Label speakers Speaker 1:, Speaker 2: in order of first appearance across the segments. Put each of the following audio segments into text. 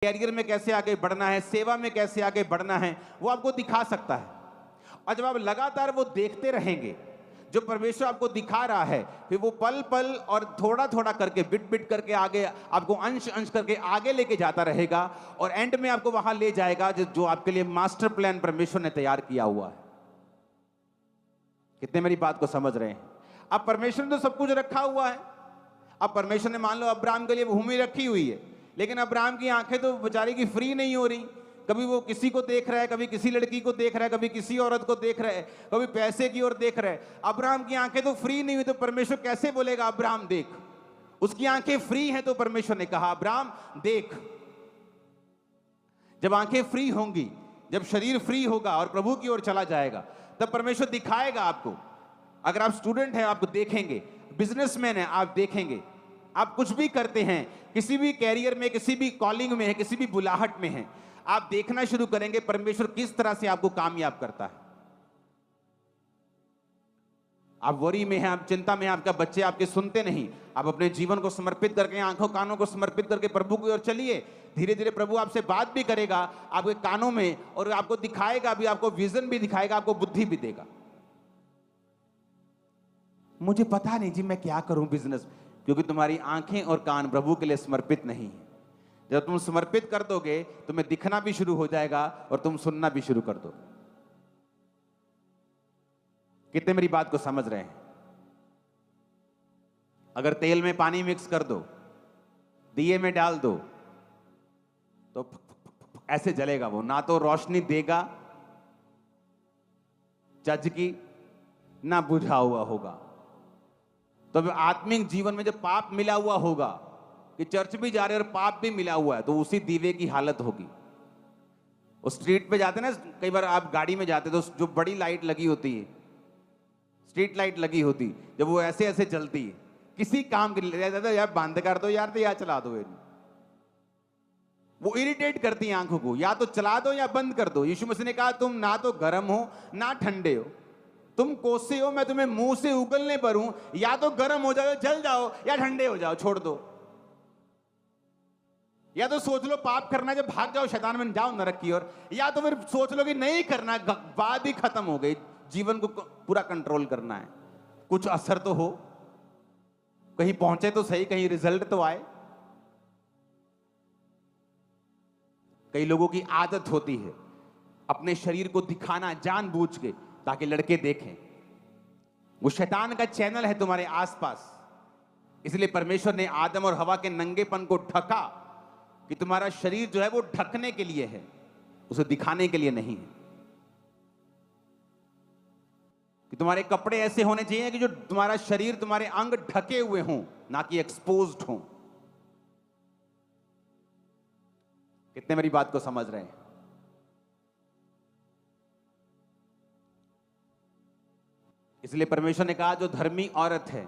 Speaker 1: Career में कैसे आगे बढ़ना है, सेवा में कैसे आगे बढ़ना है, वो आपको दिखा सकता है। और जब आप लगातार वो देखते रहेंगे, जो परमेश्वर आपको दिखा रहा है, फिर वो पल पल और थोड़ा थोड़ा करके, बिट बिट करके आगे आपको अंश अंश करके आगे लेके जाता रहेगा और एंड में आपको वहां ले जाएगा जो आपके लिए मास्टर प्लान परमेश्वर ने तैयार किया हुआ है। कितने मेरी बात को समझ रहे हैं? अब परमेश्वर ने तो सब कुछ रखा हुआ है। अब परमेश्वर ने मान लो अब्राहम के लिए भूमि रखी हुई है, लेकिन अब्राहम की आंखें तो बेचारे की फ्री नहीं हो रही। कभी वो किसी को देख रहा है, कभी किसी लड़की को देख रहा है, कभी किसी औरत को देख रहा है, कभी पैसे की ओर देख रहा है। अब्राहम की आंखें तो फ्री नहीं हुई, तो परमेश्वर कैसे बोलेगा अब्राहम देख? उसकी आंखें फ्री हैं, तो परमेश्वर ने कहा अब्राहम देख। जब आंखें फ्री होंगी, जब शरीर फ्री होगा और प्रभु की ओर चला जाएगा, तब परमेश्वर दिखाएगा आपको। अगर आप स्टूडेंट हैं, आप देखेंगे, बिजनेसमैन हैं, आप देखेंगे, आप कुछ भी करते हैं, किसी भी कैरियर में, किसी भी कॉलिंग में है, किसी भी बुलाहट में है, आप देखना शुरू करेंगे परमेश्वर किस तरह से आपको कामयाब करता है। आप वरी में हैं, आप चिंता में हैं, आपका बच्चे आपके सुनते नहीं, आप अपने जीवन को समर्पित करके, आंखों कानों को समर्पित करके प्रभु की ओर चलिए। धीरे धीरे प्रभु आपसे बात भी करेगा आपके कानों में, और आपको दिखाएगा भी, आपको विजन भी दिखाएगा, आपको बुद्धि भी देगा। मुझे पता नहीं जी मैं क्या करूं बिजनेस, क्योंकि तुम्हारी आंखें और कान प्रभु के लिए समर्पित नहीं है। जब तुम समर्पित कर दोगे, तुम्हें दिखना भी शुरू हो जाएगा और तुम सुनना भी शुरू कर दोगे। कितने मेरी बात को समझ रहे हैं? अगर तेल में पानी मिक्स कर दो, दिए में डाल दो, तो ऐसे जलेगा वो, ना तो रोशनी देगा चज की, ना बुझा हुआ होगा। तो आत्मिक जीवन में जब पाप मिला हुआ होगा, कि चर्च भी जा रहे हैं और पाप भी मिला हुआ है, तो उसी दीवे की हालत होगी। उस स्ट्रीट पे जाते ना, कई बार आप गाड़ी में जाते तो जो बड़ी लाइट लगी होती है, स्ट्रीट लाइट लगी होती, जब वो ऐसे ऐसे जलती है, किसी काम के लिए यार बंद कर दो यार, तो यार चला दो। वो इरिटेट करती है आंखों को, या तो चला दो या बंद कर दो। यीशु मसीह ने कहा तुम ना तो गर्म हो ना ठंडे हो, तुम कोसे हो, मैं तुम्हें मुंह से उगलने पर हूं। या तो गर्म हो जाओ, जल जाओ, या ठंडे हो जाओ, छोड़ दो। या तो सोच लो पाप करना, जब भाग जाओ शैतान में, जाओ नरक की ओर। या तो फिर सोच लो कि नहीं करना, बात ही खत्म हो गई, जीवन को पूरा कंट्रोल करना है, कुछ असर तो हो, कहीं पहुंचे तो सही, कहीं रिजल्ट तो आए। कई लोगों की आदत होती है अपने शरीर को दिखाना जानबूझ के, ताकि लड़के देखें। वो शैतान का चैनल है तुम्हारे आसपास। इसलिए परमेश्वर ने आदम और हवा के नंगेपन को ढका, कि तुम्हारा शरीर जो है वो ढकने के लिए है, उसे दिखाने के लिए नहीं है। कि तुम्हारे कपड़े ऐसे होने चाहिए कि जो तुम्हारा शरीर, तुम्हारे अंग ढके हुए हों, ना कि एक्सपोज्ड हों। कितने मेरी बात को समझ रहे हैं? इसलिए परमेश्वर ने कहा जो धर्मी औरत है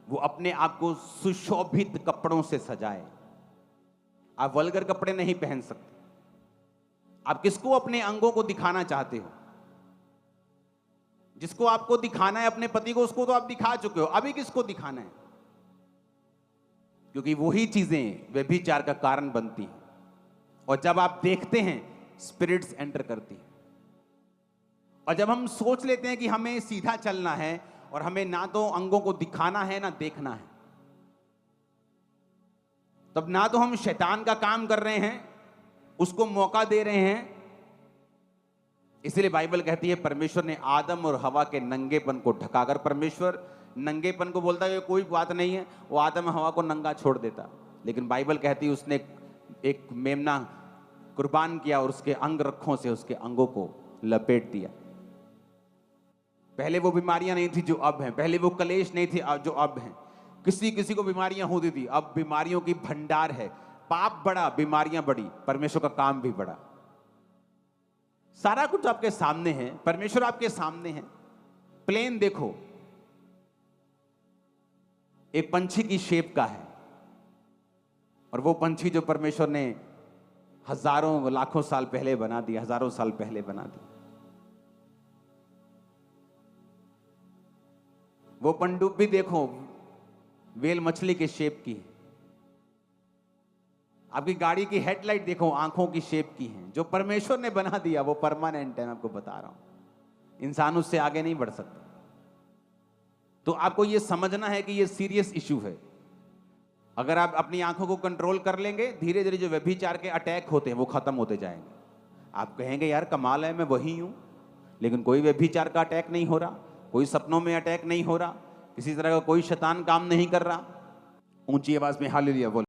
Speaker 1: वो अपने आप को सुशोभित कपड़ों से सजाए। आप वल्गर कपड़े नहीं पहन सकते। आप किसको अपने अंगों को दिखाना चाहते हो? जिसको आपको दिखाना है अपने पति को, उसको तो आप दिखा चुके हो, अभी किसको दिखाना है? क्योंकि वही चीजें व्यभिचार का कारण बनती हैं। और जब आप देखते हैं, स्पिरिट्स एंटर करती हैं। और जब हम सोच लेते हैं कि हमें सीधा चलना है और हमें ना तो अंगों को दिखाना है ना देखना है, तब ना तो हम शैतान का काम कर रहे हैं, उसको मौका दे रहे हैं। इसलिए बाइबल कहती है परमेश्वर ने आदम और हवा के नंगेपन को ढका। अगर परमेश्वर नंगेपन को बोलता है कोई बात नहीं है, वो आदम और हवा को नंगा छोड़ देता। लेकिन बाइबल कहती है उसने एक मेमना कुर्बान किया और उसके अंग रखों से उसके अंगों को लपेट दिया। पहले वो बीमारियां नहीं थी जो अब हैं, पहले वो कलेश नहीं थे जो अब हैं। किसी किसी को बीमारियां होती थी, अब बीमारियों की भंडार है। पाप बढ़ा, बीमारियां बढ़ी, परमेश्वर का काम भी बढ़ा। सारा कुछ आपके सामने है, परमेश्वर आपके सामने है। प्लेन देखो, एक पंछी की शेप का है, और वो पंछी जो परमेश्वर ने हजारों लाखों साल पहले बना दिया, हजारों साल पहले बना दिया। वो पनडुब्बी भी देखो, वेल मछली के शेप की। आपकी गाड़ी की हेडलाइट देखो, आंखों की शेप की है। जो परमेश्वर ने बना दिया वो परमानेंट है, मैं आपको बता रहा हूं। इंसान उससे आगे नहीं बढ़ सकता। तो आपको ये समझना है कि ये सीरियस इशू है। अगर आप अपनी आंखों को कंट्रोल कर लेंगे, धीरे धीरे जो व्यभिचार के अटैक होते हैं वो खत्म होते जाएंगे। आप कहेंगे यार कमाल है, मैं वही हूं, लेकिन कोई व्यभिचार का अटैक नहीं हो रहा, कोई सपनों में अटैक नहीं हो रहा, किसी तरह का कोई शैतान काम नहीं कर रहा। ऊंची आवाज में हालेलुया बोलो।